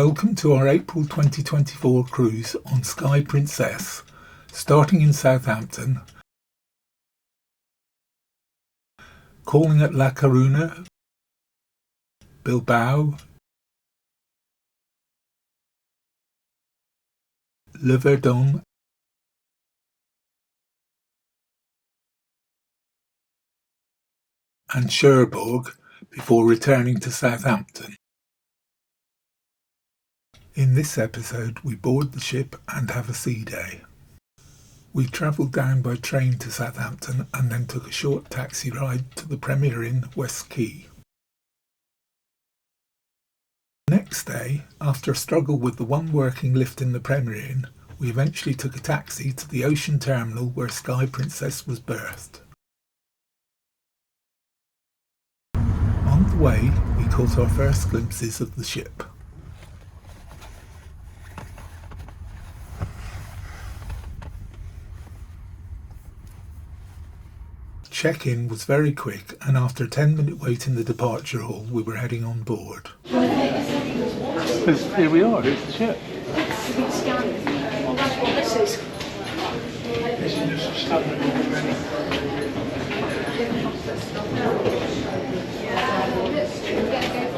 Welcome to our April 2024 cruise on Sky Princess, starting in Southampton, calling at La Coruña, Bilbao, Verdon and Cherbourg before returning to Southampton. In this episode, we board the ship and have a sea day. We travelled down by train to Southampton and then took a short taxi ride to the Premier Inn, West Quay. The next day, after a struggle with the one working lift in the Premier Inn, we eventually took a taxi to the ocean terminal where Sky Princess was berthed. On the way, we caught our first glimpses of the ship. Check-in was very quick, and after a 10-minute wait in the departure hall, we were heading on board. Here we are, it's the ship. That's what this is. This is just a standard already.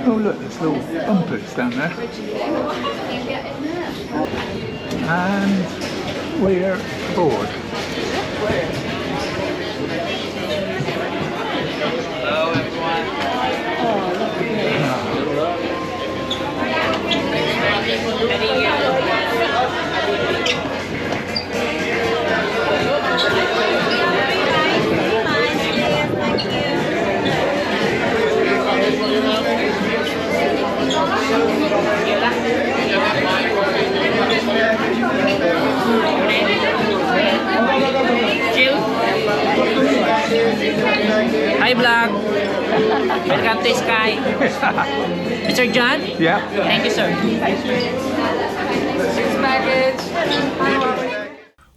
Oh look, there's little bumpers down there. And we're aboard. Hello everyone. Hi vlog. Welcome to Sky. Mr. John? Yeah. Thank you, sir.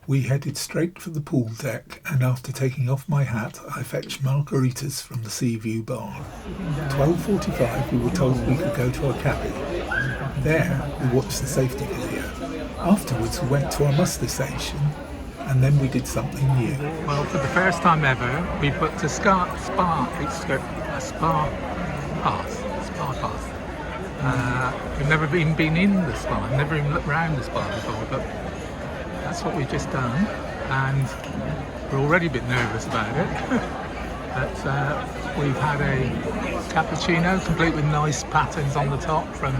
We headed straight for the pool deck, and after taking off my hat, I fetched margaritas from the Sea View bar. 12:45 we were told we could go to our cabin. There we watched the safety video. Afterwards we went to our muster station, and then we did something new. Well, for the first time ever, we booked a spa pass. We've never been in the spa. I've never even looked around the spa before, but that's what we've just done, and we're already a bit nervous about it. But we've had a cappuccino, complete with nice patterns on the top, from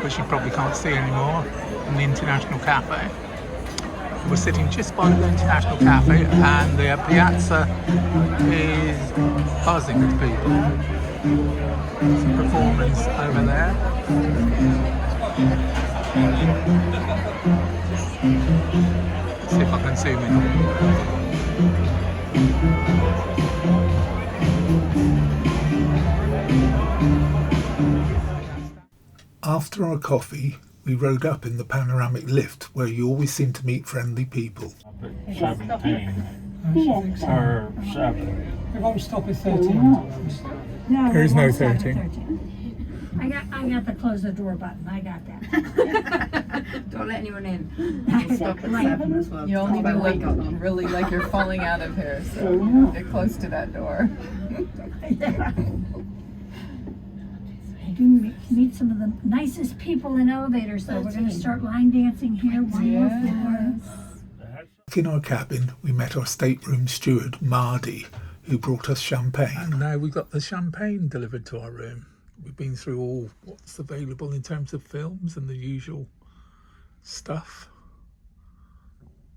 which you probably can't see anymore, from the International Cafe. We're sitting just by the International Cafe, and the Piazza is buzzing with people. Some performance over there. Let's see if I can zoom in. After our coffee, we rode up in the panoramic lift, where you always seem to meet friendly people. 17 Yes. or 7. We've got to stop at 13. No, There is no won't stop at 13. I got the close the door button. I got that. Don't let anyone in. That's Stop it. at Right. 7 as well. You only That's do why we look got them. really like you're falling out of here, so get close to that door. I do meet some of the nicest people in elevators, so we're going to start line dancing here. One more floor. In our cabin, we met our stateroom steward, Mardy, who brought us champagne. And now we got the champagne delivered to our room. We've been through all what's available in terms of films and the usual stuff.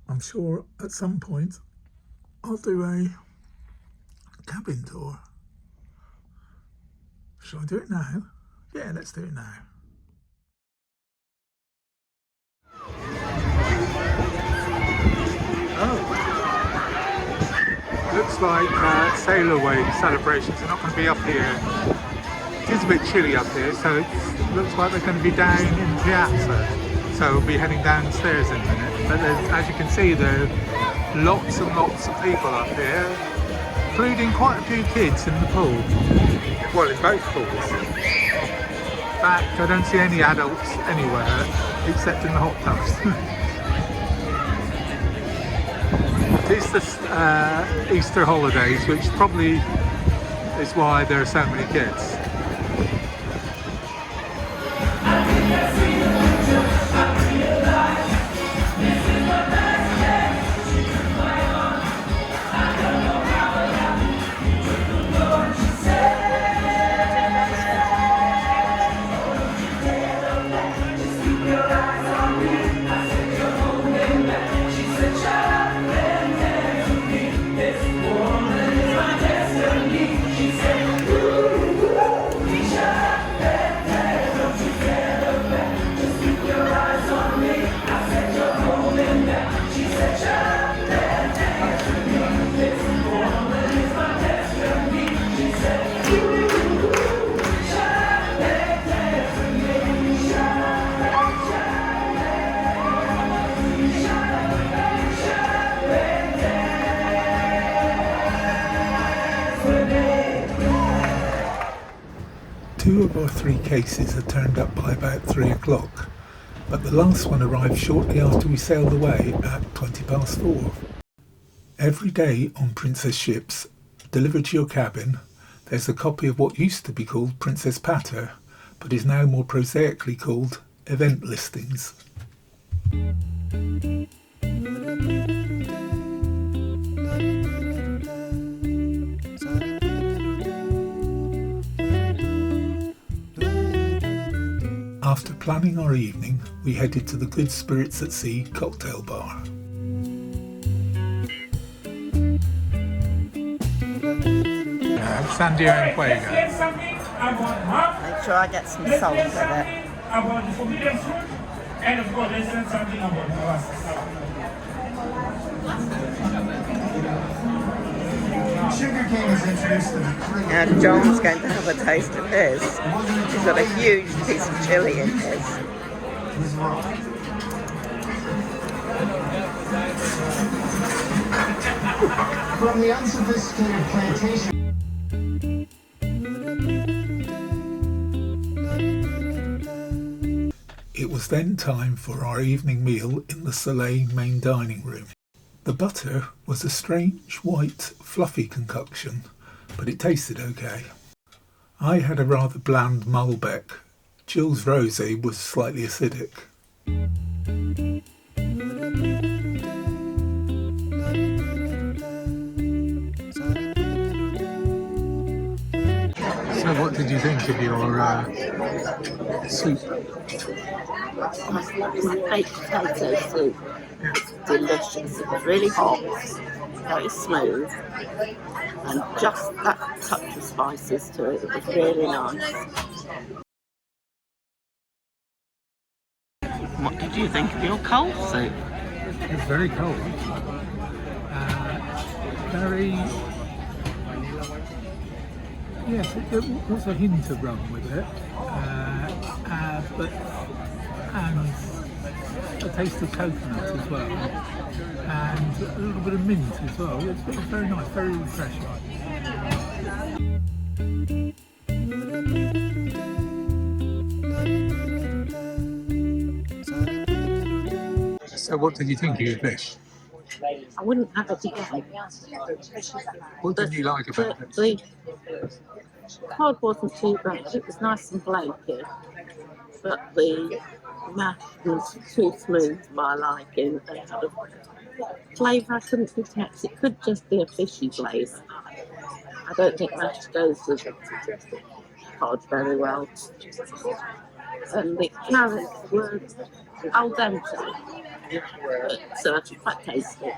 I'm sure at some point I'll do a cabin tour. Shall I do it now? Yeah, let's do it now. Looks like Sailaway celebrations are not going to be up here. It is a bit chilly up here, so it looks like they're going to be down in Piazza. So we'll be heading downstairs in a minute. But as you can see, there are lots and lots of people up here, including quite a few kids in the pool. Well, in both pools. fact, I don't see any adults anywhere except in the hot tubs. It is the Easter holidays, which probably is why there are so many kids. Two of our 3 cases had turned up by about 3 o'clock, but the last one arrived shortly after we sailed away at 4:20. Every day on Princess ships, delivered to your cabin, there's a copy of what used to be called Princess Patter, but is now more prosaically called event listings. After planning our evening, we headed to the Good Spirits at Sea cocktail bar. Sandio and Fuego. Make sure I get some salt with it. About the forbidden fruit, and of course, there's something about molasses. Sugarcane is introduced to the Caribbean. And John's going to have a taste of his. He's got a huge piece of chili in his. From the unsophisticated plantation. It was then time for our evening meal in the Soleil main dining room. The butter was a strange, white, fluffy concoction, but it tasted okay. I had a rather bland Malbec. Jill's rosé was slightly acidic. So what did you think of your soup? My baked potato soup. It's delicious. It was really hot, very smooth, and just that touch of spices to it. It was really nice. What did you think of your cold soup? It was very cold. Very... Yes, there was a hint of rum with it, and a taste of coconut as well, and a little bit of mint as well. It was very nice, very refreshing. So what did you think of your fish? I wouldn't have it again. What did you like about it? The cod wasn't too bad. It was nice and flaky, but the mash was too smooth for my liking. And had a flavour I couldn't detect. It could just be a fishy glaze. I don't think mash goes with cod very well. And the carrots were al dente, but quite tasty.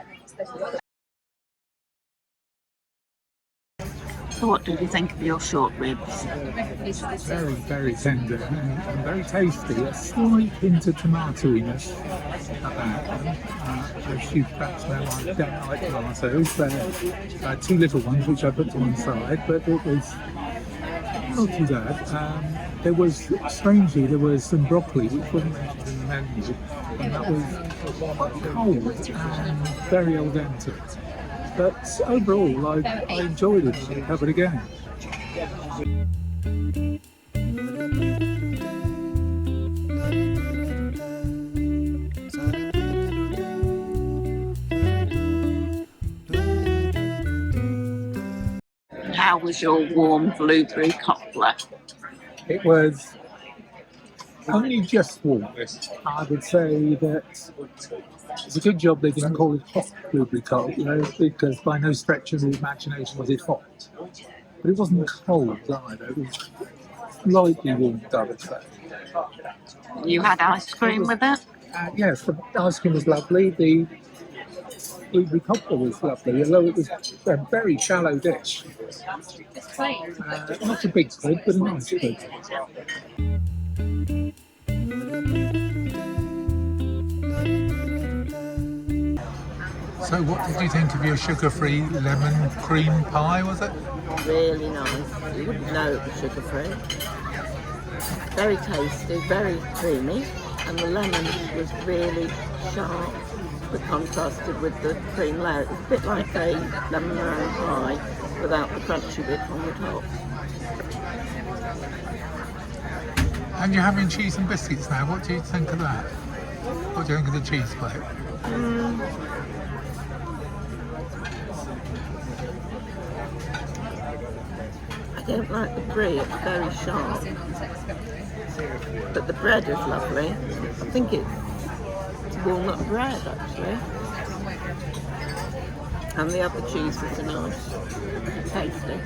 So what did you think of your short ribs? Very, very tender and very tasty. A slight hint of tomatoiness about them. Those huge perhaps know I don't like tomatoes. They're 2 little ones which I put to one side, but it was not too bad. There was, strangely, some broccoli which wasn't mentioned in the menu, and that was cold and very al dente. But overall, I enjoyed it and I'd have it again. How was your warm blueberry cobbler? It was only just warm. I would say that it's a good job they didn't call it hot blueberry cobbler, because by no stretch of the imagination was it hot. But it wasn't cold either. It was slightly warmed, I would say. You had ice cream with it? Yes, the ice cream was lovely. The blueberry cobbler was lovely, although it was a very shallow dish. Not a big squid, but a nice squid. So what did you think of your sugar-free lemon cream pie, was it? Really nice. You wouldn't know it was sugar-free. Very tasty, very creamy, and the lemon was really sharp, but contrasted with the cream layer. It was a bit like a lemon meringue pie without the crunchy bit on the top. And you're having cheese and biscuits now. What do you think of that? What do you think of the cheese plate? I don't like the brie, it's very sharp. But the bread is lovely. I think it's walnut bread actually. And the other cheeses are nice, tasty.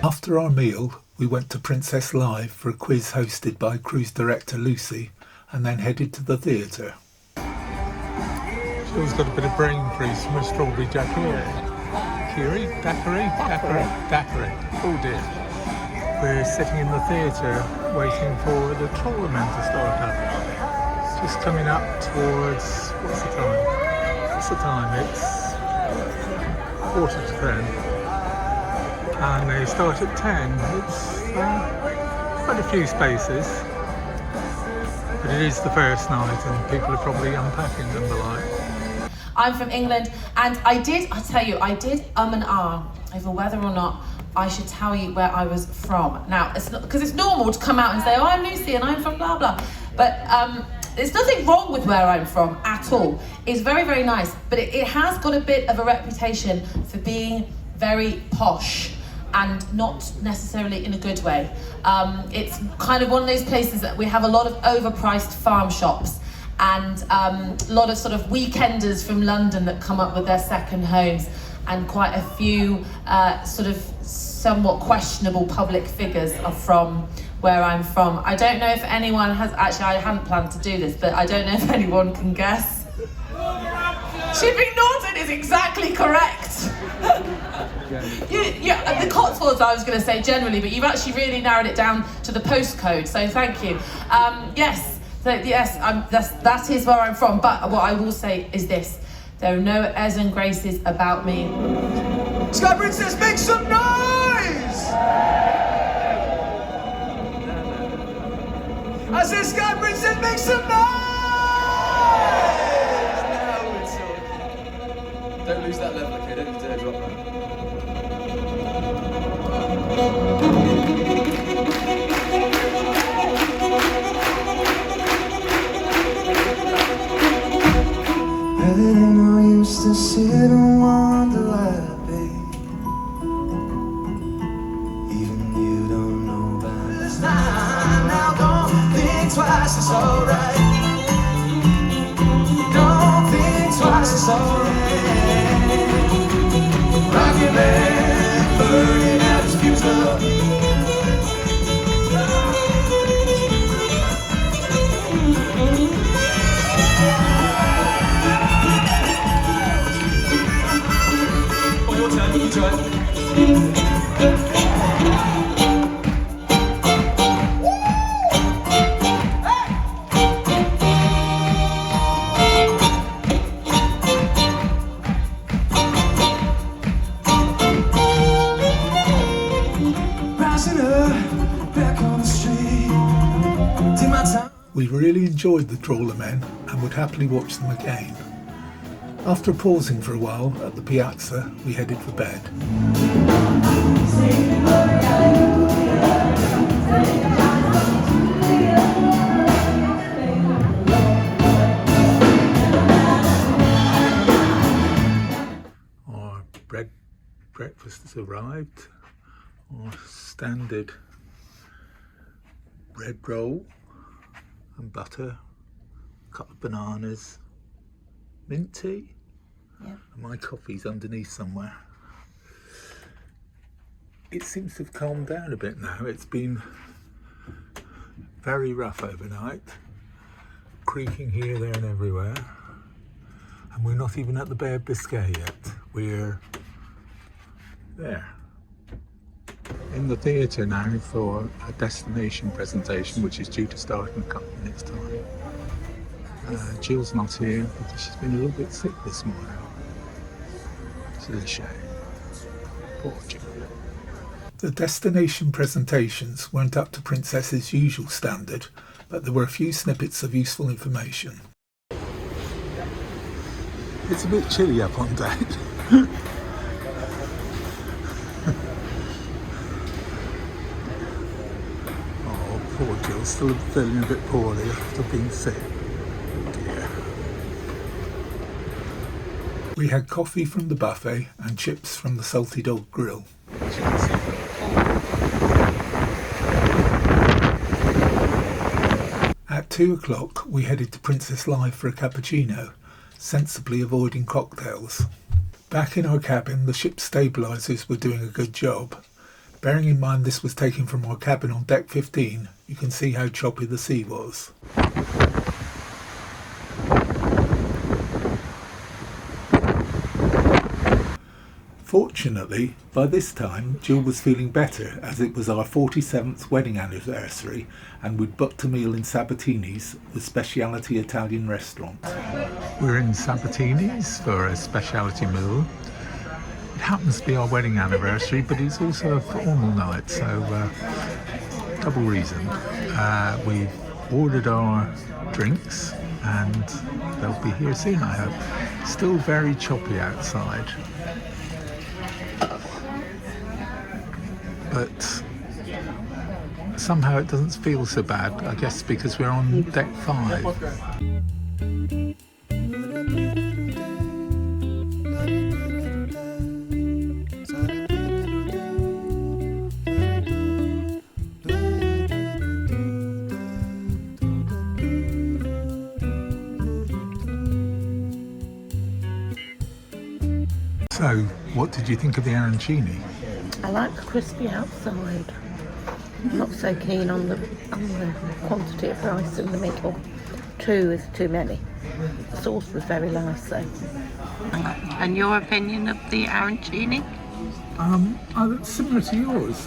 After our meal, we went to Princess Live for a quiz hosted by cruise director Lucy, and then headed to the theatre. Phil's got a bit of brain freeze from a strawberry daiquiri. Daiquiri. Oh dear. We're sitting in the theatre waiting for the Trawlermen to start up. It's just coming up towards, what's the time? It's 9:45. And they start at 10. It's quite a few spaces. But it is the first night and people are probably unpacking and the like. I'm from England, and I did and ah over whether or not I should tell you where I was from. Now, it's not, because it's normal to come out and say, oh, I'm Lucy and I'm from blah blah, but there's nothing wrong with where I'm from at all. It's very, very nice, but it has got a bit of a reputation for being very posh and not necessarily in a good way. It's kind of one of those places that we have a lot of overpriced farm shops, and a lot of sort of weekenders from London that come up with their second homes, and quite a few sort of somewhat questionable public figures are from where I'm from. I don't know if anyone has, actually I hadn't planned to do this, but I don't know if anyone can guess. Chipping Norton is exactly correct. Yeah, the Cotswolds I was going to say generally, but you've actually really narrowed it down to the postcode, so thank you. Yes. So yes, that is where I'm from, but what I will say is this: there are no airs and graces about me. Sky Princess, make some noise! I said, Sky Princess, make some noise! Don't lose that level, okay? Don't dare drop that. There ain't no use to sit and wonder why, babe. Even you don't know about this time. Now don't think twice, it's alright. Don't think twice, it's alright. Rocket Man, burning out his fuse up. We really enjoyed the Trawlermen and would happily watch them again. After pausing for a while at the Piazza, we headed for bed. Our breakfast has arrived. Our standard bread roll and butter, a couple of bananas, mint tea, and my coffee's underneath somewhere. It seems to have calmed down a bit now. It's been very rough overnight, creaking here, there and everywhere, and we're not even at the Bay of Biscay yet. We're there. In the theatre now for a destination presentation which is due to start in a couple of minutes' time. Jill's not here because she's been a little bit sick this morning. It's a shame. Poor Jill. The destination presentations weren't up to Princess's usual standard, but there were a few snippets of useful information. It's a bit chilly up on deck. Oh, poor Jill, still feeling a bit poorly after being sick. Oh dear. We had coffee from the buffet and chips from the Salty Dog Grill. At 2 o'clock we headed to Princess Live for a cappuccino, sensibly avoiding cocktails. Back in our cabin, the ship's stabilisers were doing a good job. Bearing in mind this was taken from our cabin on deck 15, you can see how choppy the sea was. Fortunately, by this time, Jill was feeling better as it was our 47th wedding anniversary and we'd booked a meal in Sabatini's, the specialty Italian restaurant. We're in Sabatini's for a specialty meal. It happens to be our wedding anniversary, but it's also a formal night, so double reason. We've ordered our drinks and they'll be here soon, I hope. Still very choppy outside. But somehow it doesn't feel so bad, I guess because we're on deck 5. So, what did you think of the arancini? I like the crispy outside. I'm not so keen on the quantity of rice in the middle. 2 is too many. The sauce was very nice though. And your opinion of the arancini? Similar to yours.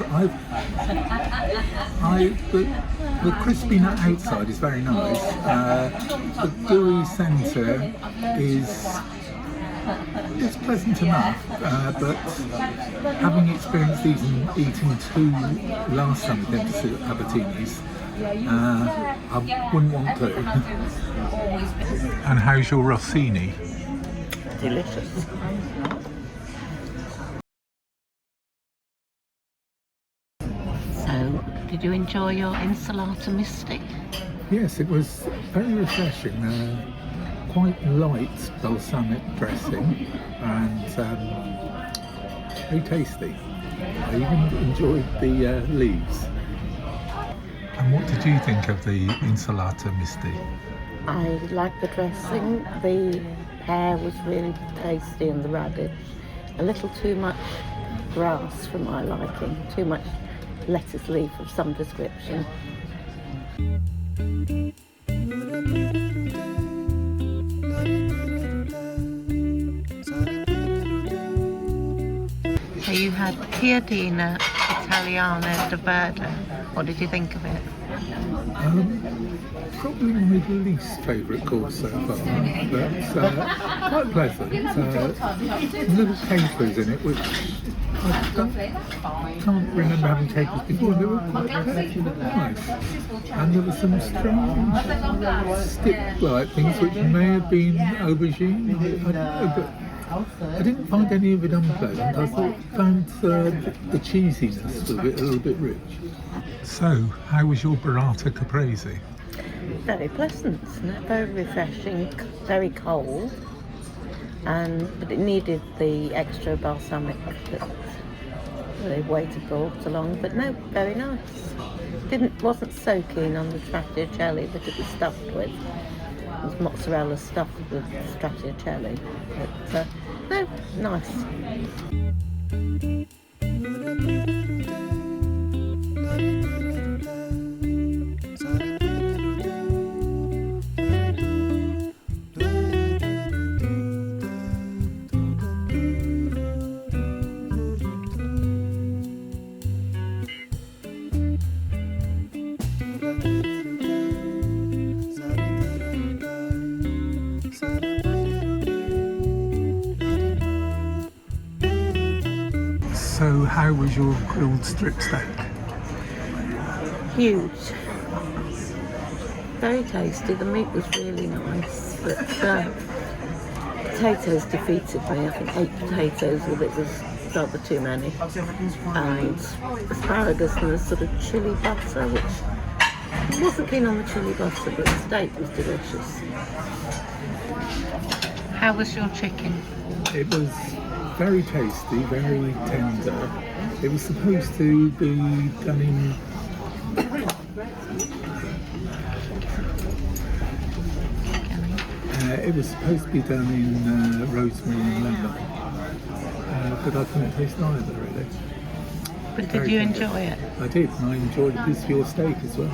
The crispy nut outside is very nice. The gooey centre is pleasant enough, but having experienced these and eating 2 last time we came to Sabatini's, I wouldn't want to. And how's your Rossini? Delicious. So, did you enjoy your insalata misti? Yes, it was very refreshing. Quite light balsamic dressing and very tasty. I even enjoyed the leaves. And what did you think of the insalata misti? I liked the dressing. The pear was really tasty and the radish. A little too much grass for my liking. Too much lettuce leaf of some description. So you had Piadina Italiana de Verdon. What did you think of it? Probably my least favourite course so far, but quite pleasant. Little capers in it, which I can't remember having capers before. They were quite nice. And there were some strange stick-like things which may have been aubergine. I don't know, but I didn't find any of it unpleasant. I found the cheesiness of it a little bit rich. So, how was your burrata caprese? Very pleasant, very refreshing, very cold, but it needed the extra balsamic that the waiter brought along, but no, very nice. Wasn't so keen on the stracciatella that it was stuffed with. It was mozzarella stuffed with stracciatella, but no, nice. So how was your grilled strip steak? Huge. Very tasty. The meat was really nice, but potatoes defeated me. I think 8 potatoes, well, it was rather too many. And asparagus and a sort of chilli butter, which I wasn't keen on the chilli butter, but the steak was delicious. How was your chicken? It was very tasty, very tender. It was supposed to be done in rosemary and lemon, but I couldn't taste either really. But did you enjoy it? I did, and I enjoyed a piece of your steak as well.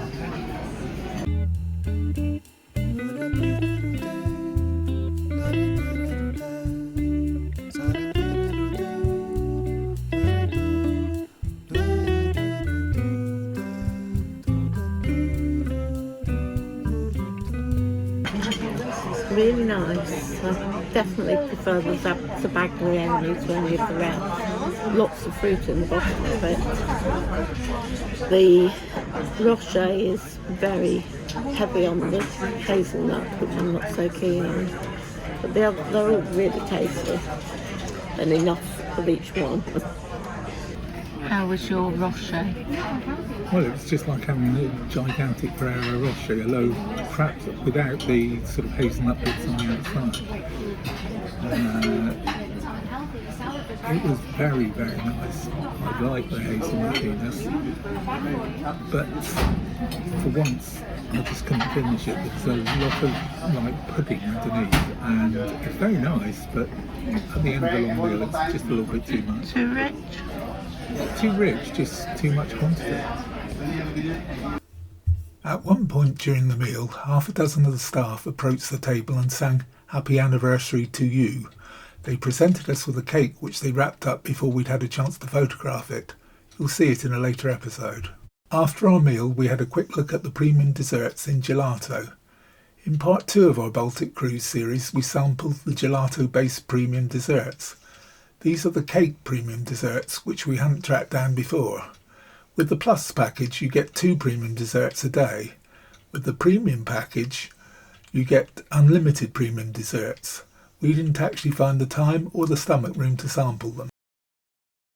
Really nice. I definitely prefer the Sabatini to any of the rest. Lots of fruit in the bottom of it. The rocher is very heavy on the hazelnut, which I'm not so keen on. But they're all really tasty and enough of each one. How was your rocher? Well, it was just like having a gigantic Ferrero Rocher, a loaf perhaps without the sort of hazelnut bits on the outside. It was very, very nice. I like the hazelnutiness, but for once I just couldn't finish it because there was a lot of like pudding underneath, and it's very nice, but at the end of the long meal it's just a little bit too much. Too rich? Not too rich, just too much quantity. At one point during the meal, half a dozen of the staff approached the table and sang "Happy Anniversary to You." They presented us with a cake which they wrapped up before we'd had a chance to photograph it. You'll see it in a later episode. After our meal, we had a quick look at the premium desserts in gelato. In part 2 of our Baltic Cruise series, we sampled the gelato-based premium desserts. These are the cake premium desserts, which we hadn't tracked down before. With the Plus package, you get 2 premium desserts a day. With the Premium package, you get unlimited premium desserts. We didn't actually find the time or the stomach room to sample them.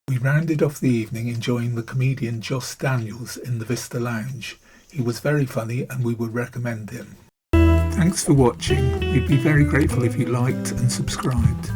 We rounded off the evening enjoying the comedian Joss Daniels in the Vista Lounge. He was very funny and we would recommend him. Thanks for watching. We'd be very grateful if you liked and subscribed.